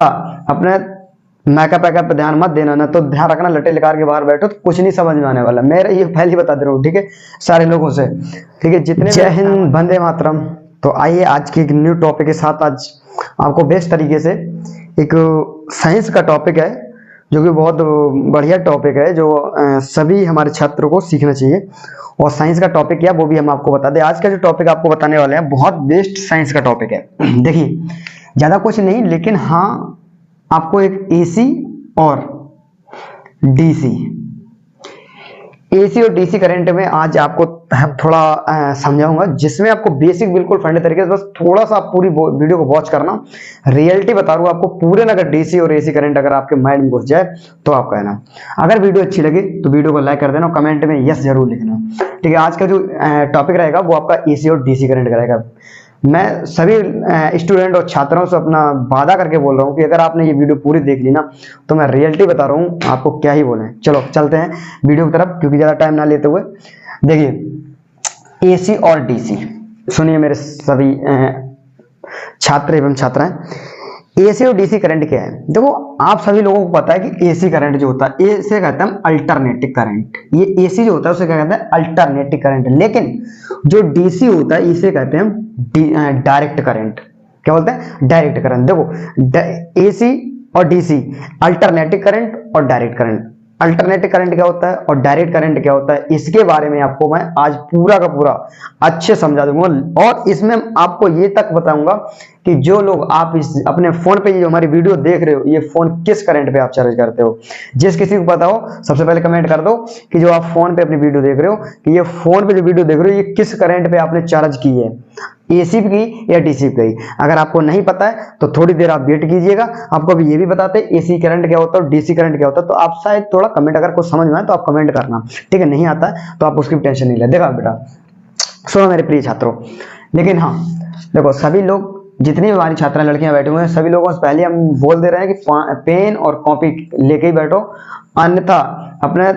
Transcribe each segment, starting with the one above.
अपने मैकअप वैकअप पे ध्यान मत देना, ना तो ध्यान रखना लटे लकार के बाहर बैठो तो कुछ नहीं समझ में आने वाला। मैं ये पहले ही बता दे रहा हूँ, ठीक है, सारे लोगों से, ठीक है, जितने। जय हिंद, वंदे मातरम। तो आइए आज की एक न्यू टॉपिक के साथ आज आपको बेस्ट तरीके से एक साइंस का टॉपिक है, जो कि बहुत बढ़िया टॉपिक है, जो सभी हमारे छात्रों को सीखना चाहिए। और साइंस का टॉपिक क्या, वो भी हम आपको बता दें। आज का जो टॉपिक आपको बताने वाले हैं बहुत बेस्ट साइंस का टॉपिक है। देखिए, ज़्यादा कुछ नहीं, लेकिन हाँ आपको एक एसी और डीसी करंट में आज आपको थोड़ा समझाऊंगा, जिसमें आपको बेसिक बिल्कुल फंडे तरीके से, बस थोड़ा सा आप पूरी वीडियो को वॉच करना। रियलिटी बता रहा हूँ आपको पूरे ना, अगर डीसी और एसी करंट अगर आपके माइंड में घुस जाए तो आप कहना। अगर वीडियो अच्छी लगे तो वीडियो को लाइक कर देना और कमेंट में यस जरूर लिखना, ठीक है। आज का जो टॉपिक रहेगा वो आपका एसी और डीसी करंट का रहेगा। मैं सभी स्टूडेंट और छात्रों से अपना वादा करके बोल रहा हूँ कि अगर आपने ये वीडियो पूरी देख ली ना, तो मैं रियलिटी बता रहा हूँ, आपको क्या ही बोले। चलो चलते हैं वीडियो की तरफ, क्योंकि ज़्यादा टाइम ना लेते हुए। देखिए, एसी और डीसी, सुनिए मेरे सभी छात्र एवं छात्राएं, एसी और डीसी करंट क्या है। देखो, आप सभी लोगों को पता है कि एसी करंट जो होता है इसे कहते हैं अल्टरनेटिव करंट। ये एसी जो होता है उसे क्या कहते हैं, अल्टरनेटिव करंट। लेकिन जो डीसी होता है इसे कहते हैं डायरेक्ट करंट। क्या बोलते हैं, डायरेक्ट करंट। देखो, एसी और डीसी, अल्टरनेटिव करंट और डायरेक्ट करंट। अल्टरनेटिव करंट क्या होता है और डायरेक्ट करंट क्या होता है, इसके बारे में आपको मैं आज पूरा का पूरा अच्छे समझा दूंगा। और इसमें आपको ये तक बताऊंगा कि जो लोग आप इस अपने फोन पे जो हमारी वीडियो देख रहे हो, ये फोन किस करंट पे आप चार्ज करते हो। जिस किसी को पता हो सबसे पहले कमेंट कर दो कि जो आप फोन पे अपनी वीडियो देख रहे हो, कि ये फोन पे जो वीडियो देख रहे हो ये किस करंट पे आपने चार्ज की है, एसी की या डीसी की। अगर आपको नहीं पता है तो थोड़ी देर आप वेट कीजिएगा, आपको अभी ये भी बताते हैं एसी करंट क्या होता है और डीसी करंट क्या होता है। तो आप शायद थोड़ा कमेंट, अगर कुछ समझ में आए तो आप कमेंट करना, ठीक है। नहीं आता है तो आप उसकी टेंशन नहीं ले। देखा बेटा, सुनो मेरे प्रिय छात्रों, लेकिन हाँ देखो, सभी लोग जितनी भी हमारी छात्राएं लड़कियां बैठे हुए हैं, सभी लोगों से पहले हम बोल दे रहे हैं कि पेन और कॉपी लेके ही बैठो, अन्यथा अपने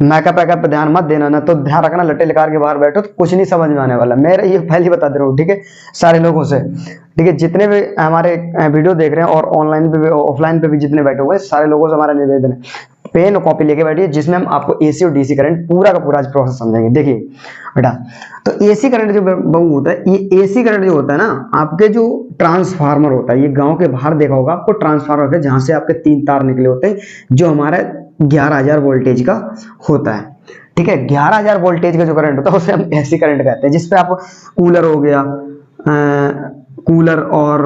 मैकअप वैकअप पे ध्यान मत देना, ना तो ध्यान रखना लटे लकार के बाहर बैठो तो कुछ नहीं समझ में आने वाला। मैं ये पहले ही बता दे रहा हूँ, ठीक है, सारे लोगों से, ठीक है, जितने भी हमारे वीडियो देख रहे हैं और ऑनलाइन पे भी ऑफलाइन पे भी जितने बैठे हुए हैं, सारे लोगों से हमारा निवेदन है, पेन और कॉपी लेके बैठिए, जिसमें हम आपको एसी और डीसी करंट पूरा का पूरा आज प्रोसेस समझेंगे। देखिए बेटा, तो एसी करंट जो बहु होता है, ये एसी करंट जो होता है ना, आपके जो ट्रांसफार्मर होता है, ये गांव के बाहर देखा होगा आपको ट्रांसफार्मर है, जहां से आपके 3 तार निकले होते हैं, जो हमारा 11,000 वोल्टेज का होता है, ठीक है। 11,000 वोल्टेज का जो करंट होता है उसे हम एसी करंट कहते हैं। जिसपे आप कूलर हो गया, कूलर और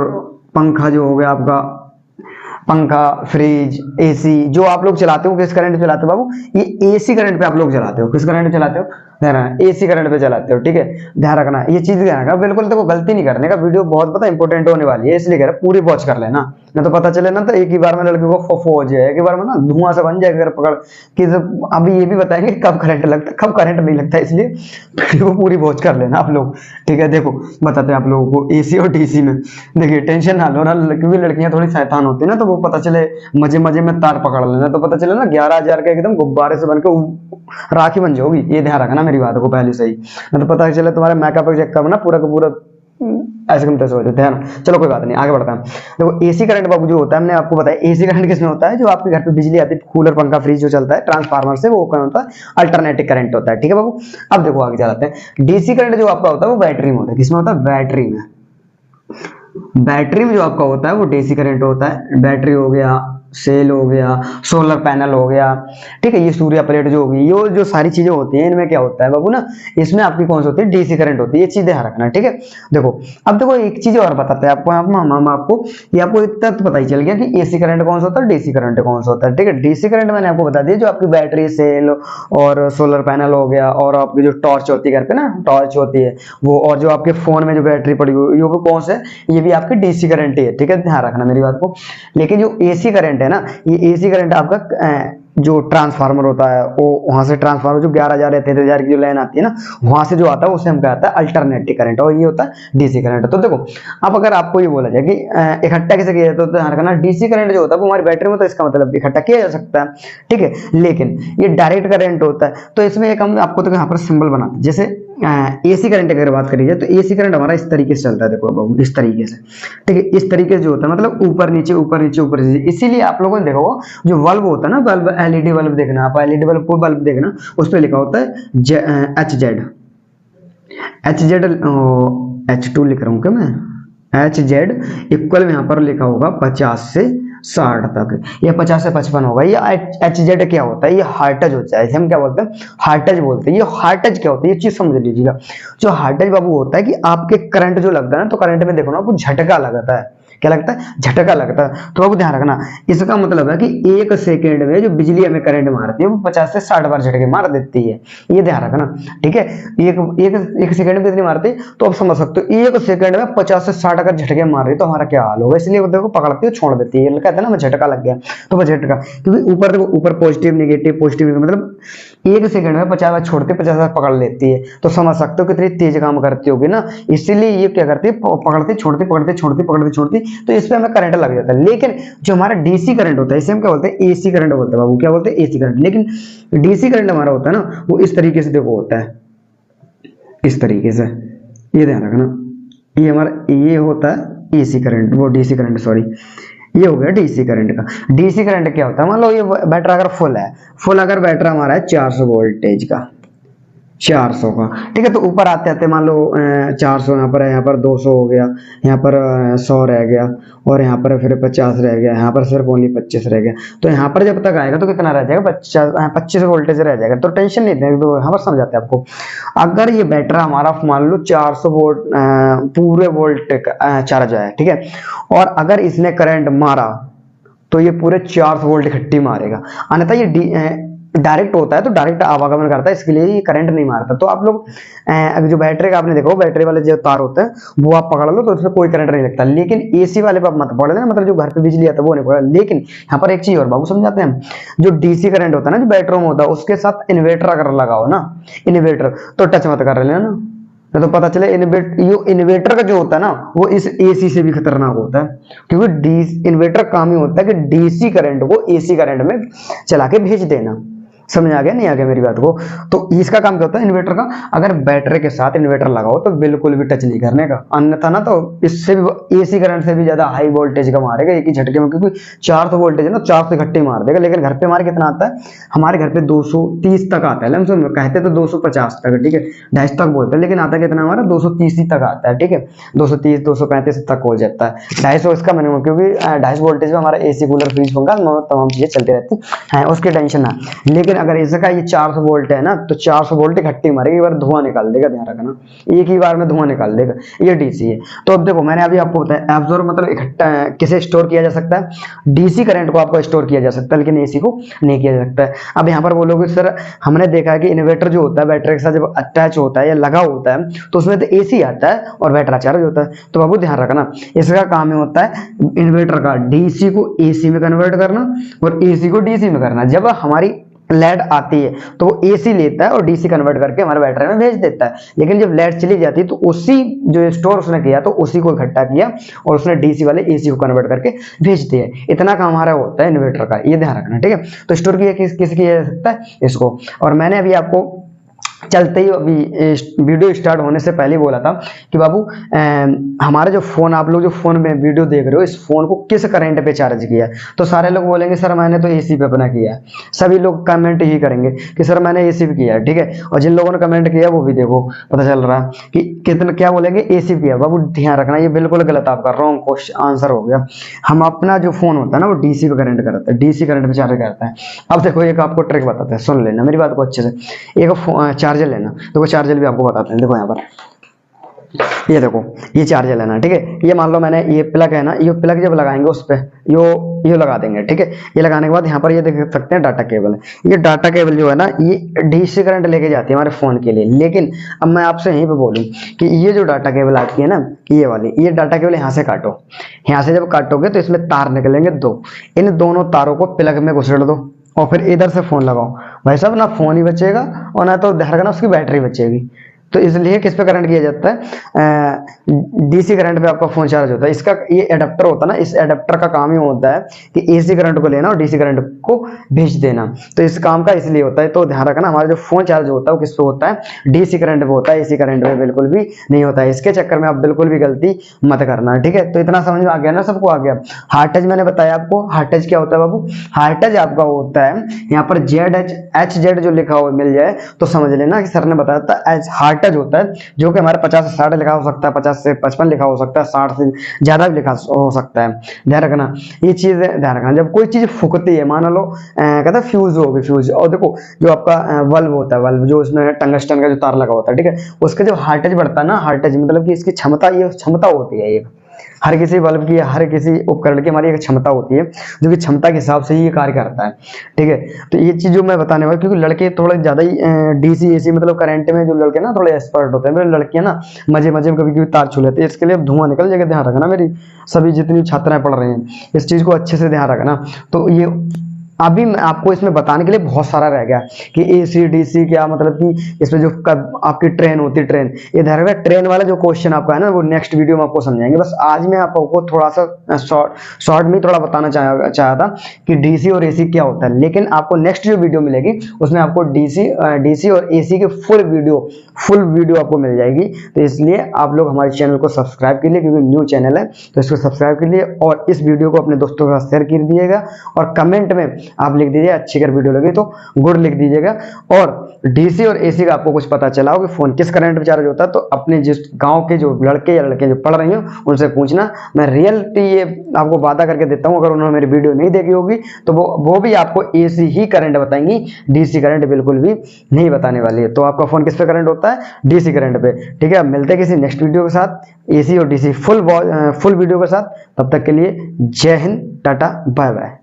पंखा जो हो गया आपका, पंखा, फ्रिज, एसी जो आप लोग चलाते हो, किस करंट पे चलाते हो बाबू, ये एसी करंट पे आप लोग चलाते हो। किस करंट पे चलाते हो, ध्यान रखना, एसी करंट पे चलाते हो, ठीक है, ध्यान रखना ये चीज, ध्यान रखना बिल्कुल। देखो, गलती नहीं करने का, वीडियो बहुत पता इंपॉर्टेंट होने वाली है, इसलिए कह रहा पूरी वॉच कर लेना, ना तो पता चले ना तो एक ही बार में लड़के को फो हो जाए, एक ही बार में ना धुआं से बन जाए अगर पकड़ कि। अभी ये भी बताएंगे कब करंट लगता है कब करंट नहीं लगता, इसलिए वीडियो को पूरी वॉच कर लेना आप लोग, ठीक है। देखो बताते हैं आप लोगों को एसी और डीसी में। देखिए, टेंशन ना लो ना, क्योंकि लड़कियां थोड़ी शैतान होती है ना, तो वो पता चले मजे मजे में तार पकड़ लेना, तो पता चले ना 11,000 का एकदम गुब्बारे से बनकर राखी बन जाओगी। ये ध्यान रखना मेरी बात को पहले से ही, ना तो पता चले तुम्हारे मेकअप के चक्कर में ना पूरा का पूरा ऐसे कम तैसे हो जाते हैं। चलो कोई बात नहीं, आगे बढ़ता है। देखो, एसी करंट बाबू जो होता है, हमने आपको बताया एसी करंट किसमें होता है, जो आपके घर पे बिजली आती है, कूलर पंखा फ्रिज जो चलता है ट्रांसफार्मर से, वो कौन होता है, अल्टरनेटिव करंट होता है, ठीक है बाबू। अब देखो आगे चलाते हैं। डीसी करंट जो आपका होता है वो बैटरी में होता है। किसमें होता है, बैटरी में। बैटरी में जो आपका होता है वो डीसी करंट होता है। बैटरी हो गया, सेल हो गया, सोलर पैनल हो गया, ठीक है, ये सूर्य प्लेट जो होगी, ये जो सारी चीजें होती हैं, इनमें क्या होता है बाबू ना, इसमें आपकी कौन सी होती है, डीसी करंट होती है। ये चीज ध्यान रखना, ठीक है। देखो, अब देखो एक चीज और बताते हैं आपको, हम आपको ये आपको इतना तो पता ही चल गया कि एसी करंट कौन सा होता है, डीसी करंट कौन सा होता है, ठीक है। डीसी करंट मैंने आपको बता दिया, जो आपकी बैटरी, सेल और सोलर पैनल हो गया, और आपकी जो टॉर्च होती है घर पे ना, टॉर्च होती है वो, और जो आपके फोन में जो बैटरी पड़ी हुई है, ये कौन सा है, ये भी आपकी डीसी करंट ही है, ठीक है, ध्यान रखना मेरी बात को। लेकिन जो एसी करंट है ना, ये एसी करंट आपका जो ट्रांसफार्मर होता है, वो वहां से ट्रांसफार्मर जो 11,000 या 13,000 की जो लाइन आती है ना, वहां से जो आता है उसे हम कहते हैं अल्टरनेटिव करंट, और ये होता है डीसी करंट। तो देखो, अब अगर आपको ये बोला जाए कि इकट्ठा कैसे किया जाता है, तो ध्यान रखना, डीसी करंट जो होता है वो हमारी बैटरी में, तो इसका मतलब इकट्ठा किया जा सकता है, ठीक है। लेकिन ये डायरेक्ट करंट होता है, तो इसमें एक हम आपको तो यहाँ पर सिंबल बनाते हैं, जैसे एसी करंट की अगर बात करी जाए तो एसी करंट हमारा इस तरीके से चलता है, देखो बाबू इस तरीके से, ठीक है। इस तरीके से जो होता है मतलब ऊपर नीचे ऊपर नीचे ऊपर नीचे, इसीलिए आप लोगों ने देखा होगा जो बल्ब होता है ना, बल्ब एलईडी बल्ब देखना, आप एलईडी बल्ब को बल्ब देखना, उस पर लिखा होता है H Z, H Z, H2 लिख रहा हूँ क्या मैं, एच जेड इक्वल यहाँ पर लिखा होगा 50 से 60 तक, ये 50 से 55 होगा। ये एच जेड क्या होता है, ये हार्टेज होता है, हम क्या बोलते हैं हार्टेज बोलते हैं। ये हार्टेज क्या होता है, ये चीज समझ लीजिएगा। जो हार्टेज बाबू होता है कि आपके करंट जो लगता है ना, तो करंट में देखो ना आपको झटका लगता है, क्या लगता है, झटका लगता है। तो अब ध्यान रखना, इसका मतलब है कि एक सेकेंड में जो बिजली हमें करंट मारती है वो 50 से 60 बार झटके मार देती है, ये ध्यान रखना, ठीक है। एक सेकेंड में कितनी मारती है, तो आप समझ सकते हो एक सेकेंड में 50 से 60 अगर झटके मार रही है तो हमारा क्या हाल होगा। इसलिए वो देखो पकड़ती है छोड़ देती है, कहते हैं ना मैं झटका लग गया, तो वो झटका, क्योंकि ऊपर देखो ऊपर पॉजिटिव नेगेटिव पॉजिटिव मतलब एक सेकंड में 50 बार छोड़ती 50 बार पकड़ लेती है, तो समझ सकते हो कितनी तेज काम करती होगी ना। इसीलिए ये क्या करती है, पकड़ती छोड़ती पकड़ती छोड़ती पकड़ती छोड़ती, तो इस पे हमें करंट लग जाता है। लेकिन जो हमारा डीसी करंट होता है इसे हम क्या बोलते हैं, एसी करंट बोलते हैं बाबू, क्या बोलते हैं, एसी करंट। लेकिन डीसी करंट हमारा होता है ना वो इस तरीके से देखो होता है, इस तरीके से, ये ध्यान रखना। ये हमारा ये होता है एसी करंट, वो डीसी करंट सॉरी, ये हो गया डीसी करंट का। डीसी करंट क्या होता है, मान लो ये बैटरी अगर फुल है, फुल अगर बैटरी हमारा है 400 वोल्टेज का, 400 का, ठीक है। तो ऊपर आते आते मान लो 400 यहाँ पर है, यहाँ पर 200 हो गया, यहाँ पर 100 रह गया, और यहाँ पर फिर 50 रह गया, यहाँ पर सिर्फ ओनली 25 रह गया। तो यहाँ पर जब तक आएगा तो कितना रह जाएगा, 25 वोल्टेज रह जाएगा। तो टेंशन नहीं लेते, तो यहाँ पर समझाते हैं आपको। अगर ये बैटरी हमारा मान लो 400 वोल्ट पूरे वोल्ट चार्ज है, ठीक है, और अगर इसने करंट मारा तो ये पूरे 400 वोल्ट इकट्ठी मारेगा, अन्यथा ये डायरेक्ट होता है तो डायरेक्ट आवागमन करता है, इसके लिए ये करंट नहीं मारता। तो आप लोग जो बैटरी का आपने देखा बैटरी वाले जो तार होते हैं वो आप पकड़ लो तो उसमें कोई करंट नहीं लगता। लेकिन एसी वाले पर आप मत पकड़ लेना, मतलब जो घर पे बिजली आता है वो नहीं पकड़। लेकिन यहाँ पर एक चीज और बाबू समझाते हैं, जो डीसी करंट होता है ना जो बैटरी में होता है उसके साथ इन्वर्टर अगर लगाओ ना, इन्वर्टर, तो टच मत कर लेना ना, तो पता चले इन्वर्टर का जो होता है ना वो इस एसी से भी खतरनाक होता है, क्योंकि इन्वर्टर काम ही होता है कि डीसी करंट को एसी करंट में चला के भेज देना। समझ आ गया नहीं आ गया मेरी बात को। तो इसका काम क्या होता है इन्वर्टर का, अगर बैटरी के साथ इन्वर्टर लगाओ तो बिल्कुल भी टच नहीं करने का, अन्यथा ना तो इससे भी एसी करंट से भी ज्यादा हाई वोल्टेज का मारेगा एक ही झटके में, क्योंकि 400 वोल्टेज है ना 400 इकट्ठे मार देगा। लेकिन घर पे हमारे कितना आता है, हमारे घर पे 230 तक आता है, हम कहते तो 250 तक, ठीक है, 250 तक बोलते हैं, लेकिन आता कितना हमारा 230 ही तक आता है, ठीक है, 230 235 तक हो जाता है, 250 इसका मिनिमम, क्योंकि 250 वोल्टेज में हमारा एसी कूलर फ्रिज पंखा तमाम चीजें चलती रहती है, उसकी टेंशन ना। लेकिन अगर इसका ये 400 वोल्ट है ना तो 400 वोल्ट इकट्ठी मारेगी, एक बार धुआं निकाल देगा, ध्यान रखना, एक ही बार में धुआं निकाल देगा, ये डीसी है। तो अब देखो मैंने अभी आपको बताया एब्जॉर्ब मतलब इकट्ठा किसे स्टोर किया जा सकता है, डीसी करंट को आपको स्टोर किया जा सकता है, लेकिन एसी को नहीं किया जा सकता है। अब यहाँ पर बोलोगे सर हमने देखा है कि इन्वर्टर जो होता है बैटरी के साथ जब अटैच होता है या लगा होता है तो उसमें तो एसी आता है और बैटरी चार्ज होता है। तो बाबू ध्यान रखना, इसका काम होता है इन्वर्टर का डीसी को एसी में कन्वर्ट करना और एसी को डीसी में करना। जब हमारी लाइट आती है तो वो एसी लेता है और डीसी कन्वर्ट करके हमारे बैटरी में भेज देता है। लेकिन जब लाइट चली जाती है तो उसी जो स्टोर उसने किया तो उसी को इकट्ठा किया और उसने डीसी वाले एसी को कन्वर्ट करके भेज दिया। इतना काम हमारा होता है इन्वर्टर का, ये ध्यान रखना, ठीक है। तो स्टोर किया किस किया जा सकता है, इसको। और मैंने अभी आपको चलते ही अभी वीडियो स्टार्ट होने से पहले बोला था कि बाबू हमारा जो फोन, आप लोग जो फोन में वीडियो देख रहे हो इस फोन को किस करंट पे चार्ज किया है। तो सारे लोग बोलेंगे सर मैंने तो एसी पे अपना किया है, सभी लोग कमेंट ही करेंगे कि सर मैंने एसी पे किया है, ठीक है। और जिन लोगों ने कमेंट किया वो भी देखो पता चल रहा है कि कितना क्या बोलेंगे एसी पे किया। बाबू ध्यान रखना ये बिल्कुल गलत आपका रॉन्ग क्वेश्चन आंसर हो गया। हम अपना जो फोन होता है ना वो डीसी पे करंट करता है, डीसी करंट पे चार्ज करता है। अब देखो एक आपको ट्रिक बताते हैं, सुन लेना मेरी बात को अच्छे से। एक चार्जर लेना, देखो चार्जर भी आपको बताते हैं, देखो यहाँ पर ये देखो ये चार्जर लेना, ठीक है। ये मान लो मैंने ये प्लग है ना, ये प्लग जब लगाएंगे उस पे यो लगा देंगे, ठीक है। ये लगाने के बाद यहाँ पर ये देख सकते हैं डाटा केबल है। ये डाटा केबल जो है ना ये डीसी करंट लेके जाती है हमारे फोन के लिए। लेकिन अब मैं आपसे यहीं पे बोलूँ कि ये जो डाटा केबल आती है ना ये वाली, ये डाटा केबल यहाँ से काटो, यहाँ से जब काटोगे तो इसमें तार निकलेंगे दो, इन दोनों तारों को प्लग में घुसेड़ दो और फिर इधर से फोन लगाओ। भाई साहब ना फोन ही बचेगा और ना तो ध्यान रखना उसकी बैटरी बचेगी। तो इसलिए किस पे करंट किया जाता है, डीसी करंट पे आपका फोन चार्ज होता है। इसका ये एडाप्टर होता है ना, इस एडाप्टर का काम ही होता है कि एसी करंट को लेना और डीसी करंट को भेज देना। तो इस काम का इसलिए होता है। तो ध्यान रखना, हमारा जो फोन चार्ज होता है वो किस पे होता है, डीसी करंट पे होता है, एसी करंट पे बिल्कुल भी नहीं होता है। इसके चक्कर में आप बिल्कुल भी गलती मत करना, ठीक है। तो इतना समझ में आ गया ना, सबको आ गया। हार्ट टच मैंने बताया आपको, हार्ट टच क्या होता है बाबू, हार्ट टच आपका होता है यहाँ पर ZHZ जो लिखा हुआ मिल जाए तो समझ लेना कि सर ने बताया था एच हार्ट टच होता है, जो कि हमारे 50 से 60 लिखा हो सकता है, 50 से 55 लिखा हो सकता है, 60 से ज्यादा भी लिखा हो सकता है। ध्यान रखना ये चीज, ध्यान रखना जब कोई चीज फूकती है, मान लो कहता है फ्यूज हो गई, फ्यूज। और देखो जो आपका बल्ब होता है, बल्ब जो उसमें टंगस्टन का जो तार लगा होता है, ठीक है, उसका जो हार्ट टच बढ़ता है ना, हार्ट टच मतलब कि इसकी क्षमता, ये क्षमता होती है, एक हर किसी बल्ब की, हर किसी उपकरण की हमारी एक क्षमता होती है, जो कि क्षमता के हिसाब से ही ये कार्य करता है, ठीक है। तो ये चीज जो मैं बताने वाला, क्योंकि लड़के थोड़ा ज्यादा ही डीसी एसी मतलब करंट में जो लड़के ना थोड़े एक्सपर्ट होते हैं, मेरे लड़कियां ना मजे मजे में कभी कभी तार छू लेते हैं, इसके लिए धुआं निकल जाएगा। ध्यान रखना मेरी सभी जितनी छात्राएं पढ़ रही हैं, इस चीज को अच्छे से ध्यान रखना। तो ये अभी मैं आपको इसमें बताने के लिए बहुत सारा रह गया कि एसी डीसी क्या मतलब कि इसमें जो आपकी ट्रेन होती है, ट्रेन, ये ध्यान रखना, ट्रेन वाला जो क्वेश्चन आपका है ना, वो नेक्स्ट वीडियो में आपको समझाएंगे। बस आज मैं आपको थोड़ा सा शॉर्ट में थोड़ा बताना चाहा था कि डीसी और एसी क्या होता है, लेकिन आपको नेक्स्ट जो वीडियो मिलेगी उसमें आपको डीसी और एसी के फुल वीडियो आपको मिल जाएगी। तो इसलिए आप लोग हमारे चैनल को सब्सक्राइब कर लिए, क्योंकि न्यू चैनल है, तो इसको सब्सक्राइब कर लिए और इस वीडियो को अपने दोस्तों के साथ शेयर कर दीजिएगा। और कमेंट में आप लिख दीजिए अच्छी अगर वीडियो लगी तो गुड लिख दीजिएगा। और डीसी और एसी का आपको कुछ पता चला हो कि फोन किस करंट पे चार्ज होता है, तो अपने जिस गांव के जो लड़के या लड़के जो पढ़ रही हो उनसे पूछना। मैं रियलिटी ये आपको वादा करके देता हूं, अगर उन्होंने मेरी वीडियो नहीं देखी होगी तो वो भी आपको एसी ही करंट बताएंगी, डीसी करंट बिल्कुल भी नहीं बताने वाली है। तो आपका फोन किस पे करंट होता है, डीसी करंट पे, ठीक है। मिलते हैं किसी नेक्स्ट वीडियो के साथ, एसी और डीसी फुल वीडियो के साथ। तब तक के लिए जय हिंद, टाटा, बाय बाय।